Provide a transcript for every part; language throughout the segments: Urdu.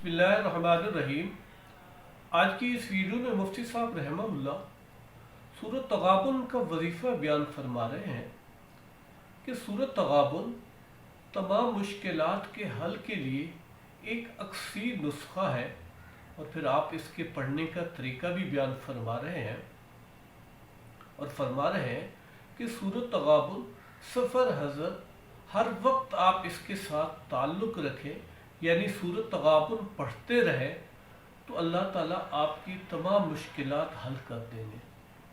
بسم اللہ الرحمن الرحیم۔ آج کی اس ویڈیو میں مفتی صاحب رحمہ اللہ سورۃ تغابن کا وظیفہ بیان فرما رہے ہیں کہ سورۃ تغابن تمام مشکلات کے حل کے لیے ایک اکثیر نسخہ ہے، اور پھر آپ اس کے پڑھنے کا طریقہ بھی بیان فرما رہے ہیں، اور فرما رہے ہیں کہ سورۃ تغابن سفر حضر ہر وقت آپ اس کے ساتھ تعلق رکھیں، یعنی سورۃ تغابن پڑھتے رہیں تو اللہ تعالیٰ آپ کی تمام مشکلات حل کر دیں گے۔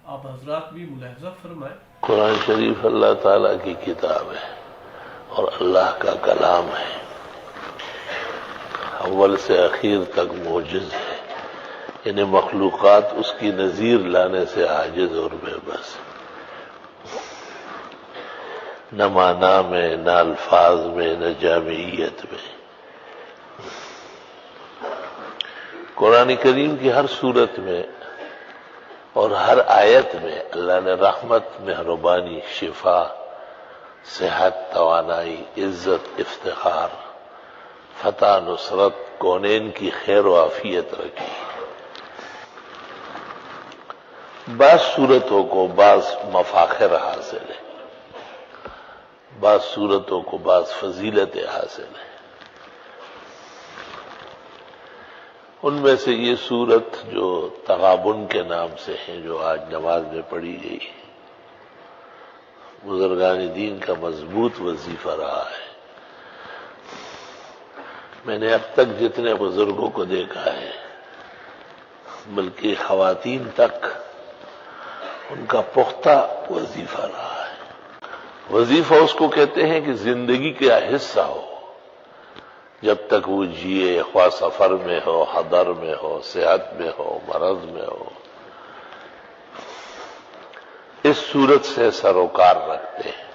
آپ حضرات بھی ملاحظہ فرمائیں۔ قرآن شریف اللہ تعالیٰ کی کتاب ہے اور اللہ کا کلام ہے، اول سے اخیر تک معجز ہے، یعنی مخلوقات اس کی نظیر لانے سے عاجز اور بے بس، نہ معنی میں، نہ الفاظ میں، نہ جامعیت میں۔ قرآن کریم کی ہر صورت میں اور ہر آیت میں اللہ نے رحمت، مہربانی، شفا، صحت، توانائی، عزت، افتخار، فتح، نصرت، کونین کی خیر و عافیت رکھی۔ بعض صورتوں کو بعض مفاخر حاصل ہے، بعض صورتوں کو بعض فضیلتیں حاصل ہیں۔ ان میں سے یہ صورت جو تغابن کے نام سے ہے، جو آج نماز میں پڑھی گئی، بزرگان دین کا مضبوط وظیفہ رہا ہے۔ میں نے اب تک جتنے بزرگوں کو دیکھا ہے، بلکہ خواتین تک، ان کا پختہ وظیفہ رہا ہے۔ وظیفہ اس کو کہتے ہیں کہ زندگی کا حصہ ہو، جب تک وہ جیے، خواہ سفر میں ہو، حضر میں ہو، صحت میں ہو، مرض میں ہو، اس صورت سے سروکار رکھتے ہیں۔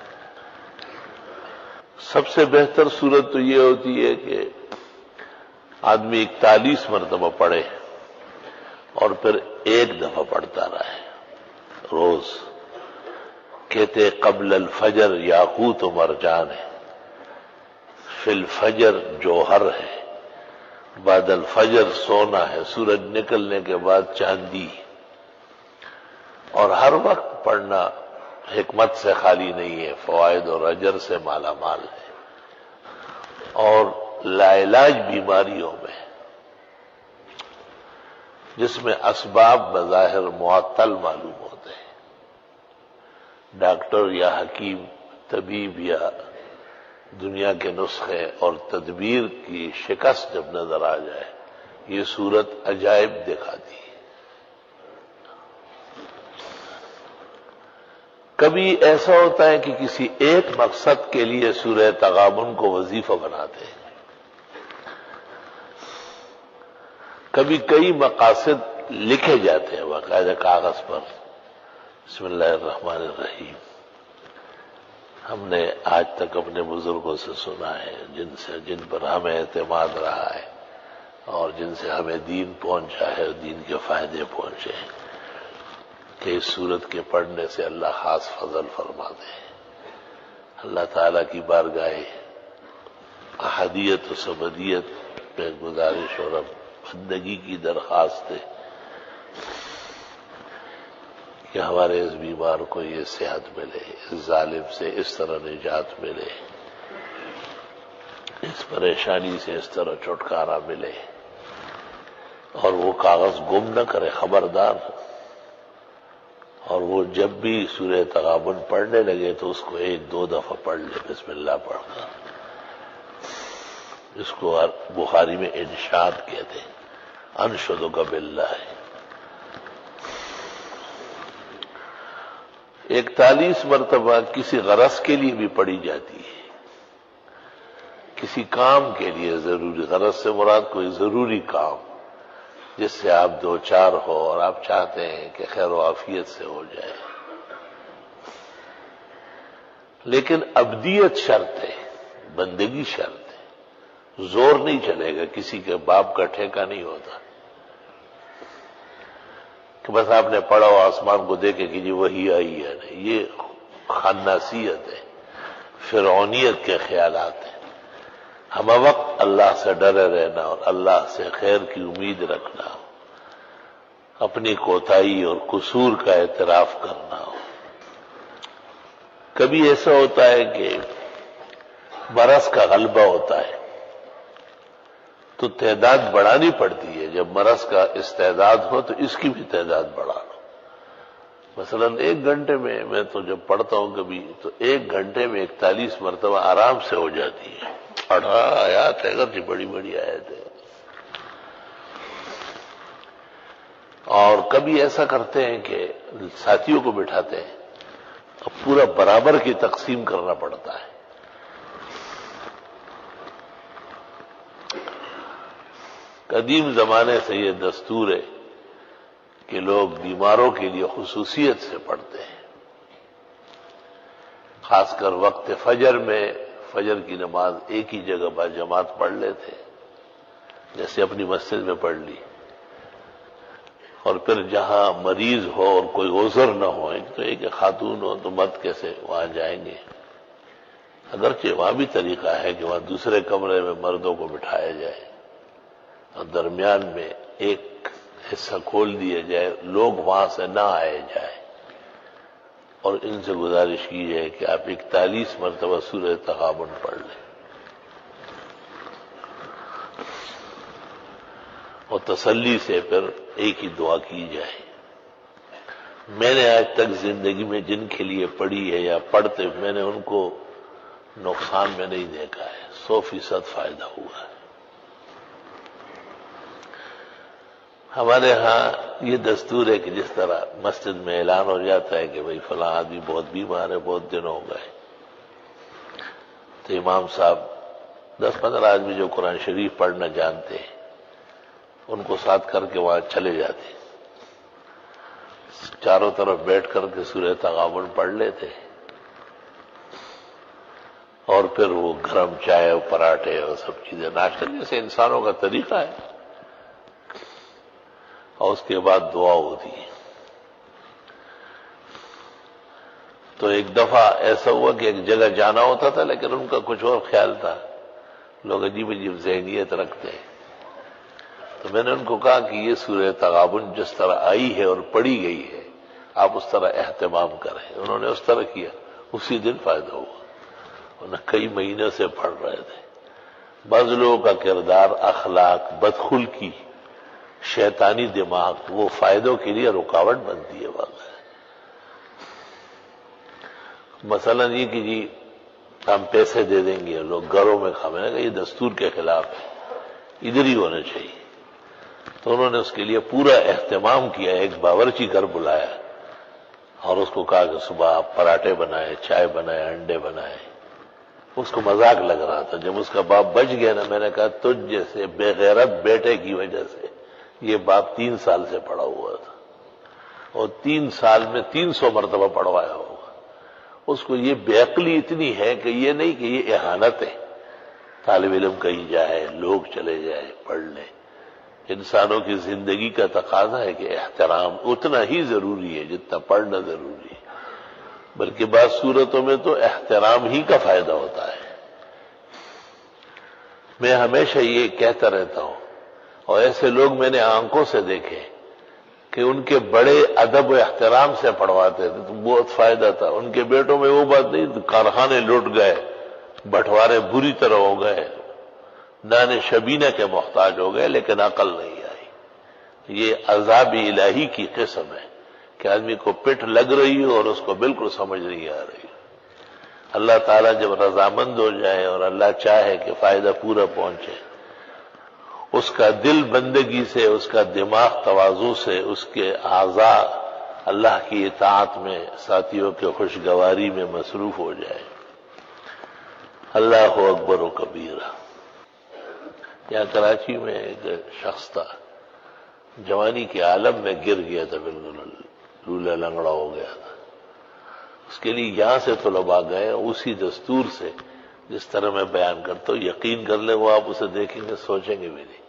سب سے بہتر صورت تو یہ ہوتی ہے کہ آدمی 41 مرتبہ پڑھے اور پھر ایک دفعہ پڑھتا رہے روز۔ کہتے قبل الفجر یاقوت و مرجان ہے، فی الفجر جوہر ہے، بعد الفجر سونا ہے، سورج نکلنے کے بعد چاندی، اور ہر وقت پڑھنا حکمت سے خالی نہیں ہے، فوائد اور اجر سے مالا مال ہے، اور لاعلاج بیماریوں میں جس میں اسباب بظاہر معطل معلوم ہوتے ہیں، ڈاکٹر یا حکیم، طبیب یا دنیا کے نسخے اور تدبیر کی شکست جب نظر آ جائے، یہ صورت عجائب دکھاتی ہے۔ کبھی ایسا ہوتا ہے کہ کسی ایک مقصد کے لیے سورہ تغابن کو وظیفہ بناتے ہیں، کبھی کئی مقاصد لکھے جاتے ہیں باقاعدہ کاغذ پر۔ بسم اللہ الرحمن الرحیم ہم نے آج تک اپنے بزرگوں سے سنا ہے، جن پر ہمیں اعتماد رہا ہے اور جن سے ہمیں دین پہنچا ہے اور دین کے فائدے پہنچے ہیں، کہ اس صورت کے پڑھنے سے اللہ خاص فضل فرماتے ہیں۔ اللہ تعالیٰ کی بارگاہ احدیت و سمدیت میں گزارش اور بندگی کی درخواست ہے کہ ہمارے اس بیمار کو یہ صحت ملے، اس ظالم سے اس طرح نجات ملے، اس پریشانی سے اس طرح چھٹکارا ملے، اور وہ کاغذ گم نہ کرے، خبردار ہو، اور وہ جب بھی سورہ تغابن پڑھنے لگے تو اس کو 1-2 دفعہ پڑھ لے، بسم اللہ پڑھ کر۔ اس کو بخاری میں انشاد کہتے ہیں، انشدک باللہ۔ 41 مرتبہ کسی غرض کے لیے بھی پڑھی جاتی ہے، کسی کام کے لیے ضروری، غرض سے مراد کوئی ضروری کام جس سے آپ دوچار ہو اور آپ چاہتے ہیں کہ خیر و عافیت سے ہو جائے، لیکن ابدیت شرط ہے، بندگی شرط ہے، زور نہیں چلے گا، کسی کے باپ کا ٹھیکہ نہیں ہوتا کہ بس آپ نے پڑھا ہو آسمان کو دیکھے کہ جی وہی آئی ہے، نہیں، یہ خناسیت ہے، فرعونیت کے خیالات ہیں۔ ہم وقت اللہ سے ڈرے رہنا اور اللہ سے خیر کی امید رکھنا، اپنی کوتاہی اور قصور کا اعتراف کرنا ہو۔ کبھی ایسا ہوتا ہے کہ مرض کا غلبہ ہوتا ہے تو تعداد بڑھانی پڑتی ہے، جب مرض کا استعداد ہو تو اس کی بھی تعداد بڑھا لو۔ مثلا 1 گھنٹے میں تو جب پڑھتا ہوں کبھی تو 1 گھنٹے میں 41 مرتبہ آرام سے ہو جاتی ہے۔ 18 آیات ہے، اگرچہ بڑی بڑی آیت ہے۔ اور کبھی ایسا کرتے ہیں کہ ساتھیوں کو بٹھاتے ہیں، اب پورا برابر کی تقسیم کرنا پڑتا ہے۔ قدیم زمانے سے یہ دستور ہے کہ لوگ بیماروں کے لیے خصوصیت سے پڑھتے ہیں، خاص کر وقت فجر میں فجر کی نماز ایک ہی جگہ با جماعت پڑھ لیتے، جیسے اپنی مسجد میں پڑھ لی، اور پھر جہاں مریض ہو اور کوئی عذر نہ ہو، تو ایک خاتون ہو تو مرد کیسے وہاں جائیں گے، اگرچہ وہاں بھی طریقہ ہے کہ وہاں دوسرے کمرے میں مردوں کو بٹھایا جائے اور درمیان میں ایک حصہ کھول دیا جائے، لوگ وہاں سے نہ آئے جائے، اور ان سے گزارش کی جائے کہ آپ 41 مرتبہ سورہ تغابن پڑھ لیں اور تسلی سے پھر ایک ہی دعا کی جائے۔ میں نے آج تک زندگی میں جن کے لیے پڑھی ہے یا پڑھتے، میں نے ان کو نقصان میں نہیں دیکھا ہے، 100% فائدہ ہوا ہے۔ ہمارے ہاں یہ دستور ہے کہ جس طرح مسجد میں اعلان ہو جاتا ہے کہ بھئی فلاں آدمی بہت بیمار ہے، بہت دن ہو گئے، تو امام صاحب 10-15 آدمی جو قرآن شریف پڑھنا جانتے ہیں ان کو ساتھ کر کے وہاں چلے جاتے، چاروں طرف بیٹھ کر کے سورہ تغابن پڑھ لیتے، اور پھر وہ گرم چائے اور پراٹھے اور سب چیزیں ناشتہ جیسے انسانوں کا طریقہ ہے، اور اس کے بعد دعا ہوتی ہے۔ تو ایک دفعہ ایسا ہوا کہ ایک جگہ جانا ہوتا تھا لیکن ان کا کچھ اور خیال تھا، لوگ عجیب عجیب ذہنیت رکھتے ہیں، تو میں نے ان کو کہا کہ یہ سورہ تغابن جس طرح آئی ہے اور پڑھی گئی ہے آپ اس طرح اہتمام کریں۔ انہوں نے اس طرح کیا، اسی دن فائدہ ہوا، انہیں کئی مہینے سے پڑھ رہے تھے۔ بعض لوگوں کا کردار، اخلاق، بدخلقی، شیطانی دماغ وہ فائدوں کے لیے رکاوٹ بنتی ہے۔ واقعہ مثلا یہ کہ جی ہم پیسے دے دیں گے، لوگ گھروں میں کھانے گا، یہ دستور کے خلاف ہے، ادھر ہی ہونا چاہیے۔ تو انہوں نے اس کے لیے پورا اہتمام کیا، ایک باورچی گھر بلایا اور اس کو کہا کہ صبح آپ پراٹھے بنائے، چائے بنائے، انڈے بنائے۔ اس کو مذاق لگ رہا تھا، جب اس کا باپ بچ گیا نا، میں نے کہا تجھ جیسے بے غیرت بیٹے کی وجہ سے یہ باپ 3 سال سے پڑا ہوا تھا اور 3 سال میں 300 مرتبہ پڑھوایا ہوگا۔ اس کو یہ بے عقلی اتنی ہے کہ یہ نہیں کہ یہ اہانت ہے، طالب علم کہیں جائے، لوگ چلے جائے پڑھ لیں۔ انسانوں کی زندگی کا تقاضا ہے کہ احترام اتنا ہی ضروری ہے جتنا پڑھنا ضروری ہے، بلکہ بعض صورتوں میں تو احترام ہی کا فائدہ ہوتا ہے۔ میں ہمیشہ یہ کہتا رہتا ہوں، اور ایسے لوگ میں نے آنکھوں سے دیکھے کہ ان کے بڑے ادب و احترام سے پڑھواتے تھے تو بہت فائدہ تھا۔ ان کے بیٹوں میں وہ بات نہیں، کارخانے لوٹ گئے، بٹوارے بری طرح ہو گئے، نان شبینہ کے محتاج ہو گئے، لیکن عقل نہیں آئی۔ یہ عذاب الہی کی قسم ہے کہ آدمی کو پٹ لگ رہی ہو اور اس کو بالکل سمجھ نہیں آ رہی۔ اللہ تعالیٰ جب رضامند ہو جائے اور اللہ چاہے کہ فائدہ پورا پہنچے، اس کا دل بندگی سے، اس کا دماغ تواضع سے، اس کے اعضاء اللہ کی اطاعت میں، ساتھیوں کے خوشگواری میں مصروف ہو جائے۔ اللہ اکبر و کبیرہ۔ یہاں کراچی میں ایک شخص تھا، جوانی کے عالم میں گر گیا تھا، بالکل لولا لنگڑا ہو گیا تھا۔ اس کے لیے یہاں سے طلباء گئے، اسی دستور سے جس طرح میں بیان کرتا ہوں، یقین کر لیں وہ آپ اسے دیکھیں گے سوچیں گے بھی نہیں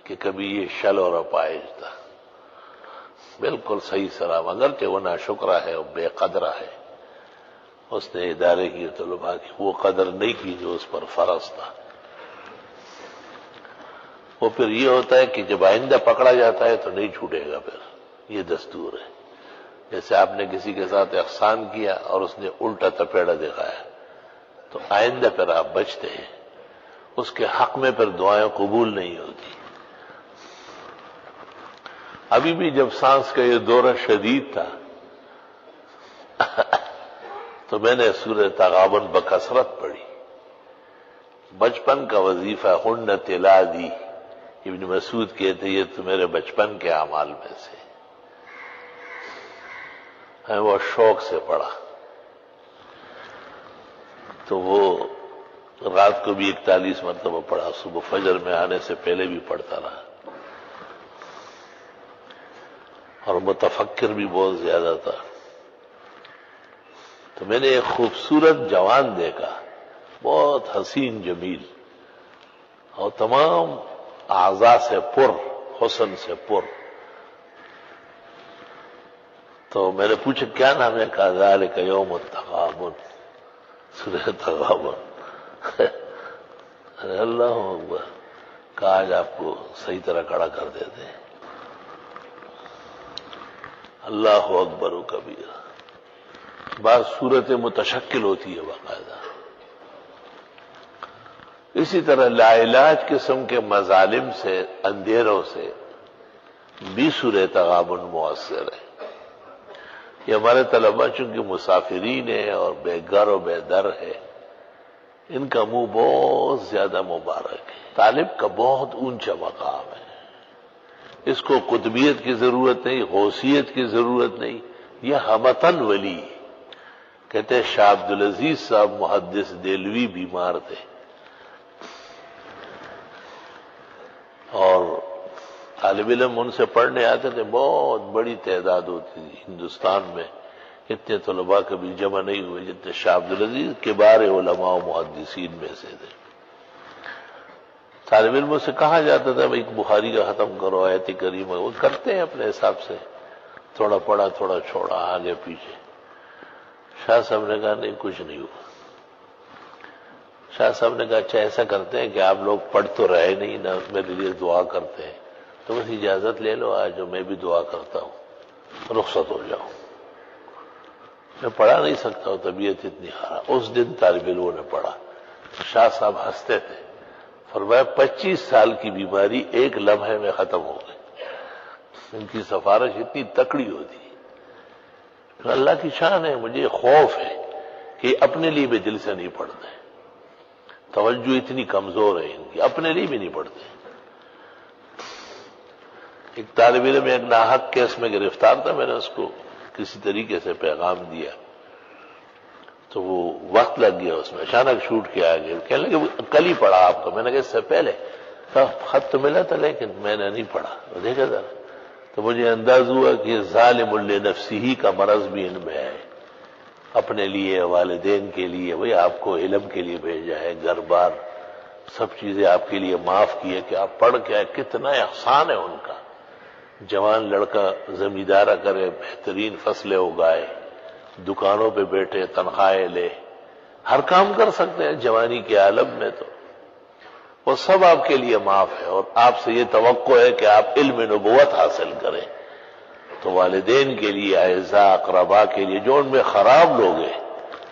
کہ کبھی یہ شل اور اپائج تھا۔ بالکل صحیح سلام، اگرچہ وہ ناشکرہ ہے اور بے قدرہ ہے، اس نے ادارے کی طلباء کی وہ قدر نہیں کی جو اس پر فرض تھا۔ وہ پھر یہ ہوتا ہے کہ جب آئندہ پکڑا جاتا ہے تو نہیں چھوٹے گا، پھر یہ دستور ہے۔ جیسے آپ نے کسی کے ساتھ احسان کیا اور اس نے الٹا تپیڑا دکھایا تو آئندہ پھر آپ بچتے ہیں، اس کے حق میں پھر دعائیں قبول نہیں ہوتی۔ ابھی بھی جب سانس کا یہ دورہ شدید تھا تو میں نے سورہ تغابن بکثرت پڑھی۔ بچپن کا وظیفہ ہن تلادی، ابن مسعود کہتے یہ تو میرے بچپن کے اعمال میں سے ہے، وہ شوق سے پڑھا۔ تو وہ رات کو بھی 41 مرتبہ پڑھا، صبح فجر میں آنے سے پہلے بھی پڑھتا رہا، اور متفکر بھی بہت زیادہ تھا۔ تو میں نے ایک خوبصورت جوان دیکھا، بہت حسین جمیل اور تمام اعضاء سے پر، حسن سے پر۔ تو میں نے پوچھا کیا نام ہے؟ کہا ذالک یوم التغابن، سورہ تغابن۔ اللہ اکبر، کہا آج آپ کو صحیح طرح کھڑا کر دیتے ہیں۔ اللہ اکبر و کبیرہ۔ بعض صورتیں متشکل ہوتی ہے باقاعدہ۔ اسی طرح لا علاج قسم کے مظالم سے، اندھیروں سے بھی سورہ تغابن مؤثر ہے۔ یہ ہمارے طلباء چونکہ مسافرین ہیں اور بے گھر و بے در ہے، ان کا منہ بہت زیادہ مبارک ہے۔ طالب کا بہت اونچا مقام ہے، اس کو قطبیت کی ضرورت نہیں، غوثیت کی ضرورت نہیں، یہ ہمتن ولی ہے۔ کہتے ہیں شاہ عبدالعزیز صاحب محدث دہلوی بیمار تھے اور طالب علم ان سے پڑھنے آتے تھے، بہت بڑی تعداد ہوتی تھی۔ ہندوستان میں اتنے طلباء کبھی جمع نہیں ہوئے جتنے شاہ عبدالعزیز کبار علماء و محدثین میں سے تھے۔ طالب علموں سے کہا جاتا تھا بھائی بخاری کا ختم کرو، آیت کریمہ، وہ کرتے ہیں اپنے حساب سے، تھوڑا پڑھا تھوڑا چھوڑا، آگے پیچھے۔ شاہ صاحب نے کہا نہیں، کچھ نہیں ہوا۔ شاہ صاحب نے کہا اچھا ایسا کرتے ہیں کہ آپ لوگ پڑھ تو رہے نہیں نا، میرے لیے دعا کرتے ہیں، تو بس اجازت لے لو آج میں بھی دعا کرتا ہوں، رخصت ہو جاؤ۔ میں پڑھا نہیں سکتا ہوں، طبیعت اتنی خراب۔ اس دن طالب علموں نے پڑھا، شاہ صاحب ہنستے تھے، فرمایا 25 سال کی بیماری ایک لمحے میں ختم ہو گئی۔ ان کی سفارش اتنی تکڑی ہوتی ہے۔ اللہ کی شان ہے، مجھے خوف ہے کہ اپنے لیے بھی دل سے نہیں پڑھتے، توجہ اتنی کمزور ہے ان کی، اپنے لیے بھی نہیں پڑھتے۔ ایک طالب علم ایک ناحق کیس میں گرفتار تھا، میں نے اس کو کسی طریقے سے پیغام دیا تو وہ وقت لگ گیا اس میں، اچانک چھوٹ کے آ گیا، کہنے لگے کل ہی پڑھا آپ کو۔ میں نے کہا اس سے پہلے خط تو ملا تھا لیکن میں نے نہیں پڑھا۔ دیکھا ذرا، تو مجھے انداز ہوا کہ ظالم لنفسہ کا مرض بھی ان میں ہے، اپنے لیے، والدین کے لیے، وہی آپ کو علم کے لیے بھیجا ہے، گھر بار سب چیزیں آپ کے لیے معاف کی ہے کہ آپ پڑھ کے آئے، کتنا احسان ہے ان کا۔ جوان لڑکا زمیندارہ کرے، بہترین فصلیں اگائے، دکانوں پہ بیٹھے، تنخواہیں لے، ہر کام کر سکتے ہیں جوانی کے عالم میں، تو وہ سب آپ کے لیے معاف ہے، اور آپ سے یہ توقع ہے کہ آپ علم نبوت حاصل کریں۔ تو والدین کے لیے، اعزاء اقربا کے لیے، جو ان میں خراب لوگ ہیں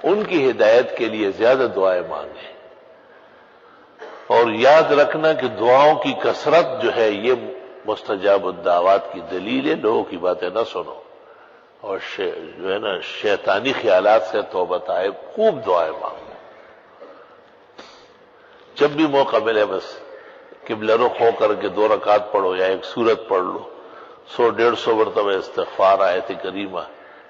ان کی ہدایت کے لیے زیادہ دعائیں مانگیں، اور یاد رکھنا کہ دعاؤں کی کثرت جو ہے یہ مستجاب الدعوات کی دلیل ہے۔ لوگوں کی باتیں نہ سنو، اور جو ہے نا شیطانی خیالات سے توبہ طائب، خوب دعائیں مانگو۔ جب بھی موقع ملے بس قبلہ رخ ہو کر کے 2 رکعت پڑھو یا ایک سورت پڑھ لو، 100-150 مرتبہ استغفار، آیت کریمہ،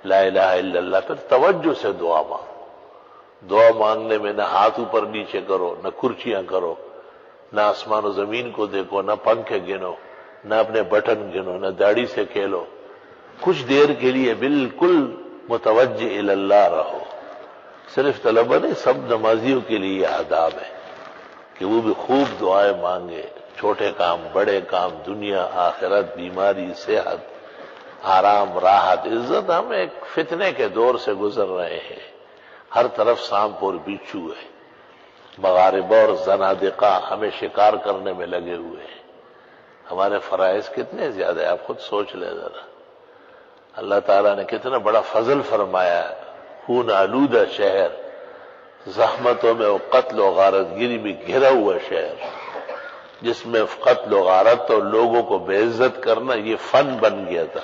لا الہ الا اللہ، پھر توجہ سے دعا مانگو۔ دعا مانگنے میں نہ ہاتھ اوپر نیچے کرو، نہ کرچیاں کرو، نہ آسمان و زمین کو دیکھو، نہ پنکھے گنو، نہ اپنے بٹن گنو، نہ داڑھی سے کھیلو۔ کچھ دیر کے لیے بالکل متوجہ الی اللہ رہو۔ صرف طلبہ نہیں، سب نمازیوں کے لیے یہ آداب ہے کہ وہ بھی خوب دعائیں مانگے، چھوٹے کام، بڑے کام، دنیا، آخرت، بیماری، صحت، آرام، راحت، عزت۔ ہم ایک فتنے کے دور سے گزر رہے ہیں، ہر طرف سانپ اور بچھو ہے، مغاربہ اور زنادقہ ہمیں شکار کرنے میں لگے ہوئے ہیں۔ ہمارے فرائض کتنے زیادہ ہیں، آپ خود سوچ لیں ذرا۔ اللہ تعالیٰ نے کتنا بڑا فضل فرمایا ہے، خون آلودہ شہر، زحمتوں میں قتل و غارت گری میں گھرا ہوا شہر، جس میں قتل و غارت اور لوگوں کو بے عزت کرنا یہ فن بن گیا تھا،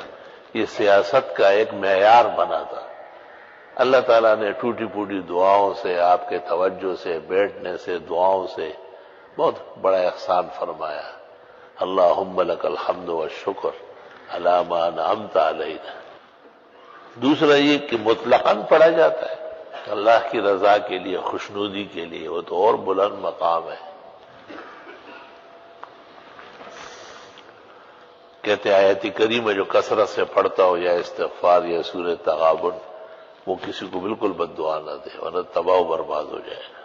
یہ سیاست کا ایک معیار بنا تھا۔ اللہ تعالیٰ نے ٹوٹی پوٹی دعاؤں سے، آپ کے توجہ سے، بیٹھنے سے، دعاؤں سے بہت بڑا احسان فرمایا۔ اللہم لک الحمد والشکر علی ما انعمت علینا۔ دوسرا یہ کہ مطلقاً پڑھا جاتا ہے اللہ کی رضا کے لیے، خوشنودی کے لیے، وہ تو اور بلند مقام ہے۔ کہتے ہیں آیت کریمہ جو کثرت سے پڑھتا ہو یا استغفار یا سورہ تغابن، وہ کسی کو بالکل بد دعا نہ دے ورنہ تباہ و برباد ہو جائے گا،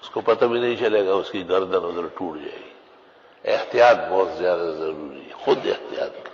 اس کو پتہ بھی نہیں چلے گا، اس کی گردن ادھر ٹوٹ جائے گی۔ احتیاط بہت زیادہ ضروری ہے، خود احتیاط کریں۔